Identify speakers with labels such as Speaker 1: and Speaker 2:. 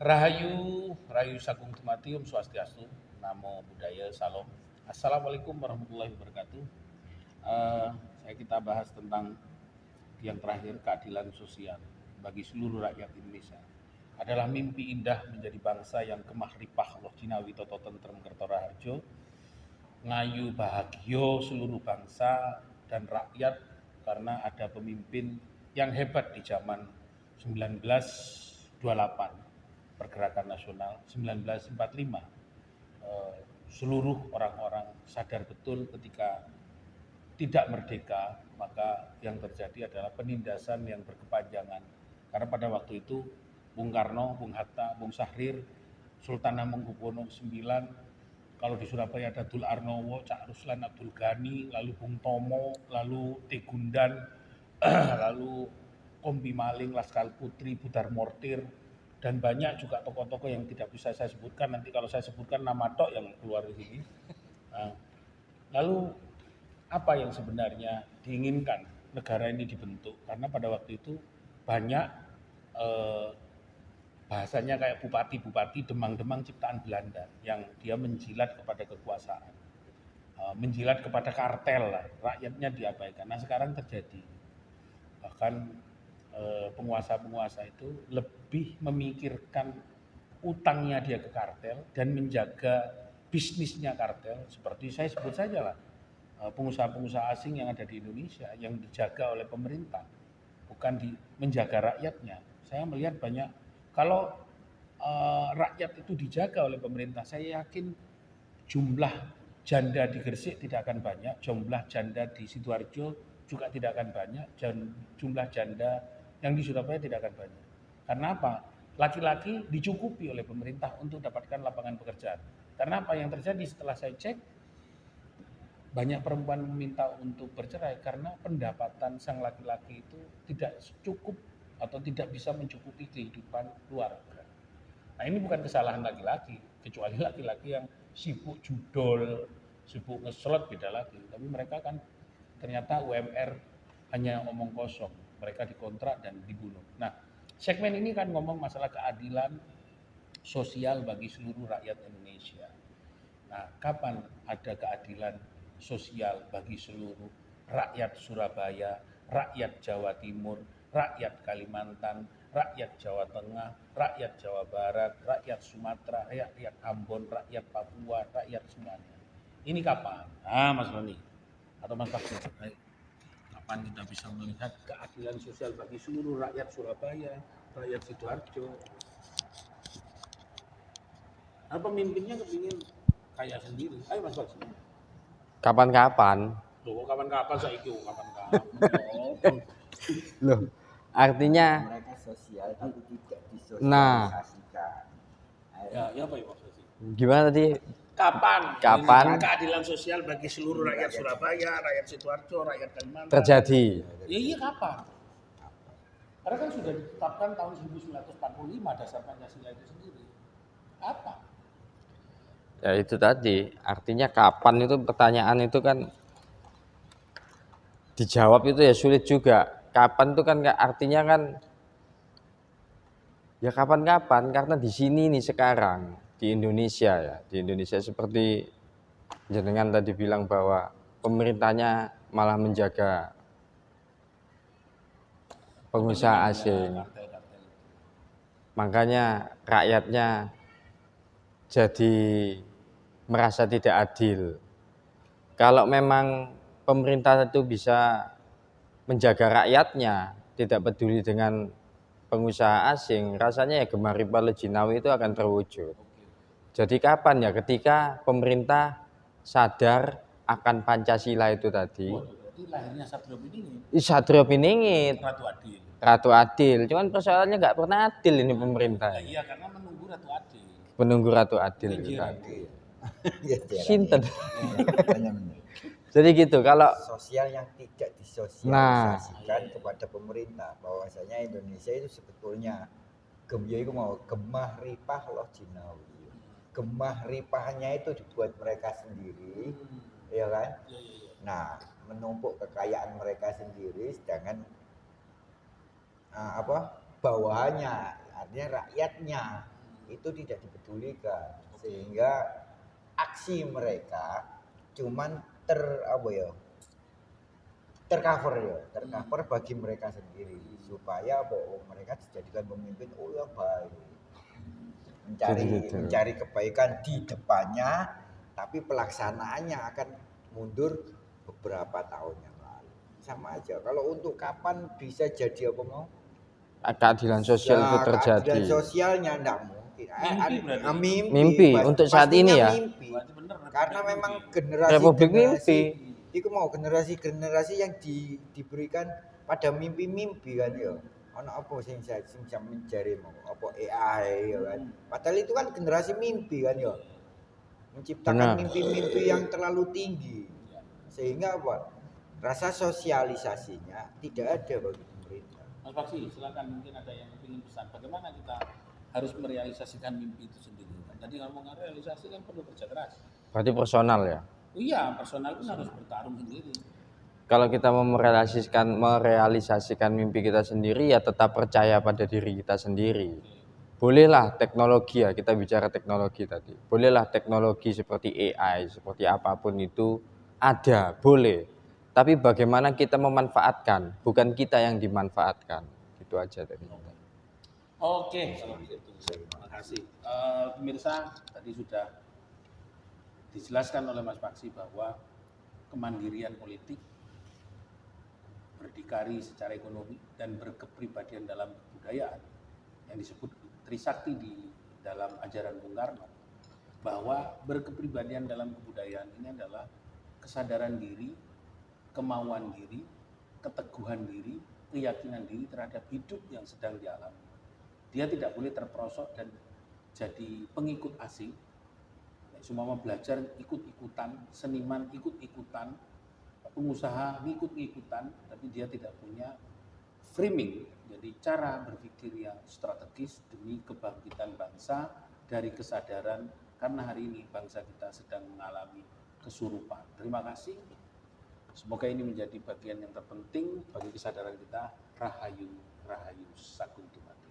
Speaker 1: Rahayu, Rahayu Sagung Tumati, Om Swastiastu, Namo Buddhaya, Salam. Assalamualaikum warahmatullahi wabarakatuh. Saya kita bahas tentang yang terakhir, keadilan sosial bagi seluruh rakyat Indonesia. Adalah mimpi indah menjadi bangsa yang kemah ripah loh Cinawi Toto Tentrem Kerto Raharjo, ngayu bahagia seluruh bangsa dan rakyat karena ada pemimpin yang hebat di zaman 1928 pergerakan nasional 1945. Seluruh orang-orang sadar betul ketika tidak merdeka, maka yang terjadi adalah penindasan yang berkepanjangan. Karena pada waktu itu Bung Karno, Bung Hatta, Bung Syahrir, Sultan Hamengkubuwono IX, kalau di Surabaya ada Dul Arnowo, Cak Ruslan Abdul Ghani, lalu Bung Tomo, lalu Tegundan, lalu Kombi Maling, Laskar Putri, Budar Mortir, dan banyak juga tokoh-tokoh yang tidak bisa saya sebutkan. Nanti kalau saya sebutkan nama tok yang keluar di sini. Nah, lalu apa yang sebenarnya diinginkan negara ini dibentuk? Karena pada waktu itu banyak eh, bahasanya kayak bupati-bupati demang-demang ciptaan Belanda yang dia menjilat kepada kekuasaan, menjilat kepada kartel lah, rakyatnya diabaikan. Nah sekarang terjadi, bahkan penguasa-penguasa itu lebih memikirkan utangnya dia ke kartel dan menjaga bisnisnya kartel. Seperti saya sebut saja lah, pengusaha-pengusaha asing yang ada di Indonesia yang dijaga oleh pemerintah, bukan menjaga rakyatnya. Saya melihat banyak, kalau rakyat itu dijaga oleh pemerintah, saya yakin jumlah janda di Gresik tidak akan banyak, jumlah janda di Sidoarjo juga tidak akan banyak, dan jumlah janda yang di Surabaya tidak akan banyak. Karena apa? Laki-laki dicukupi oleh pemerintah untuk dapatkan lapangan pekerjaan. Karena apa yang terjadi setelah saya cek, banyak perempuan meminta untuk bercerai karena pendapatan sang laki-laki itu tidak cukup atau tidak bisa mencukupi kehidupan keluarga. Nah ini bukan kesalahan laki-laki, kecuali laki-laki yang sibuk judol, sibuk ngeslot beda lagi. Tapi mereka kan ternyata UMR hanya omong kosong, mereka dikontrak dan dibunuh. Nah segmen ini kan ngomong masalah keadilan sosial bagi seluruh rakyat Indonesia. Nah, kapan ada keadilan sosial bagi seluruh rakyat Surabaya, rakyat Jawa Timur, rakyat Kalimantan, rakyat Jawa Tengah, rakyat Jawa Barat, rakyat Sumatera, rakyat Ambon, rakyat Papua, rakyat semuanya. Ini kapan? Ah, Mas Roni atau Mas Fakir, kapan kita bisa melihat keadilan sosial bagi seluruh rakyat Surabaya, rakyat Sidoarjo? Nah, pemimpinnya kepingin kaya sendiri. Ayo Mas Fakir.
Speaker 2: Kapan-kapan.
Speaker 1: Loh, kapan-kapan saya ikut kapan-kapan.
Speaker 2: Loh, artinya
Speaker 3: mereka sosial tapi tidak
Speaker 2: nah,
Speaker 1: Ya apa ya maksudnya?
Speaker 2: gimana tadi?
Speaker 1: Kapan
Speaker 2: Kapan
Speaker 1: keadilan sosial bagi seluruh rakyat Surabaya, rakyat Sidoarjo, rakyat Kalimantan?
Speaker 2: terjadi?
Speaker 1: Ya iya kapan? Karena kan sudah ditetapkan tahun 1945 dasar Pancasila itu sendiri. Apa?
Speaker 2: Ya itu tadi, artinya kapan itu pertanyaan itu kan dijawab itu ya sulit juga. Kapan itu kan artinya kan ya kapan-kapan, karena di sini nih sekarang di Indonesia ya, di Indonesia seperti jenengan tadi bilang bahwa pemerintahnya malah menjaga pengusaha asing. Makanya rakyatnya jadi merasa tidak adil. Kalau memang pemerintah itu bisa menjaga rakyatnya, tidak peduli dengan pengusaha asing, rasanya ya Gemah Jinawi itu akan terwujud. Jadi kapan ya? Ketika pemerintah sadar akan Pancasila itu tadi.
Speaker 1: Berarti lahirnya Satrio Piningit.
Speaker 2: Satrio Piningit.
Speaker 1: Ratu Adil.
Speaker 2: Ratu Adil. Cuman persoalannya nggak pernah adil ini pemerintah.
Speaker 1: Iya karena menunggu Ratu Adil.
Speaker 2: Menunggu Ratu Adil itu tadi. Sinten. Jadi gitu kalau
Speaker 3: sosial yang tidak disosialisasikan kepada pemerintah, bahwasanya Indonesia itu sebetulnya gemah ripah loh Jinawi. Gemah ripahnya itu dibuat mereka sendiri, ya kan? Nah, menumpuk kekayaan mereka sendiri, sedangkan bawahannya artinya rakyatnya itu tidak dipedulikan, sehingga aksi mereka cuman tercover bagi mereka sendiri, supaya mereka dijadikan pemimpin yang baik,
Speaker 2: Jadi gitu.
Speaker 3: mencari kebaikan di depannya, tapi pelaksanaannya akan mundur beberapa tahun yang lalu. Sama aja, kalau untuk kapan bisa jadi apa mau?
Speaker 2: Keadilan sosial itu terjadi.
Speaker 3: Keadilan sosialnya enggak mungkin.
Speaker 1: Mimpi berarti.
Speaker 2: Mimpi untuk saat ini ya.
Speaker 3: Mimpi.
Speaker 1: Berarti bener,
Speaker 3: Karena
Speaker 1: mimpi.
Speaker 3: memang
Speaker 2: Republik
Speaker 3: generasi
Speaker 2: mimpi.
Speaker 3: itu mau generasi yang diberikan pada mimpi-mimpi kan ya. Ono apa sing bisa mencari mau apa AI ya kan. Padahal itu kan generasi mimpi kan ya. Menciptakan
Speaker 2: Benar.
Speaker 3: mimpi-mimpi yang terlalu tinggi. Sehingga apa? Rasa sosialisasinya tidak ada bagi pemerintah.
Speaker 1: Mas Paksi, silakan, mungkin ada yang ingin pesan. Bagaimana kita harus merealisasikan mimpi itu sendiri? Tadi ngomong realisasi kan perlu kerja keras.
Speaker 2: Berarti personal ya.
Speaker 1: Iya, personal pun harus bertarung sendiri.
Speaker 2: Kalau kita mau merealisasikan mimpi kita sendiri, ya tetap percaya pada diri kita sendiri. Bolehlah teknologi ya, kita bicara teknologi tadi. Bolehlah teknologi seperti AI, seperti apapun itu ada, boleh. Tapi bagaimana kita memanfaatkan, bukan kita yang dimanfaatkan. Gitu aja tadi.
Speaker 1: Oke, kalau begitu. Terima kasih. Pemirsa, tadi sudah dijelaskan oleh Mas Paksi bahwa kemandirian politik, berdikari secara ekonomi, dan berkepribadian dalam kebudayaan yang disebut Trisakti di dalam ajaran Bung Karno, bahwa berkepribadian dalam kebudayaan ini adalah kesadaran diri, kemauan diri, keteguhan diri, keyakinan diri terhadap hidup yang sedang dialami. Dia tidak boleh terperosok dan jadi pengikut asing. Semua belajar ikut-ikutan, seniman ikut-ikutan, pengusaha ikut-ikutan, tapi dia tidak punya framing, jadi cara berpikir yang strategis demi kebangkitan bangsa dari kesadaran, karena hari ini bangsa kita sedang mengalami kesurupan. Terima kasih. Semoga ini menjadi bagian yang terpenting bagi kesadaran kita. Rahayu, Rahayu Sakuntumati.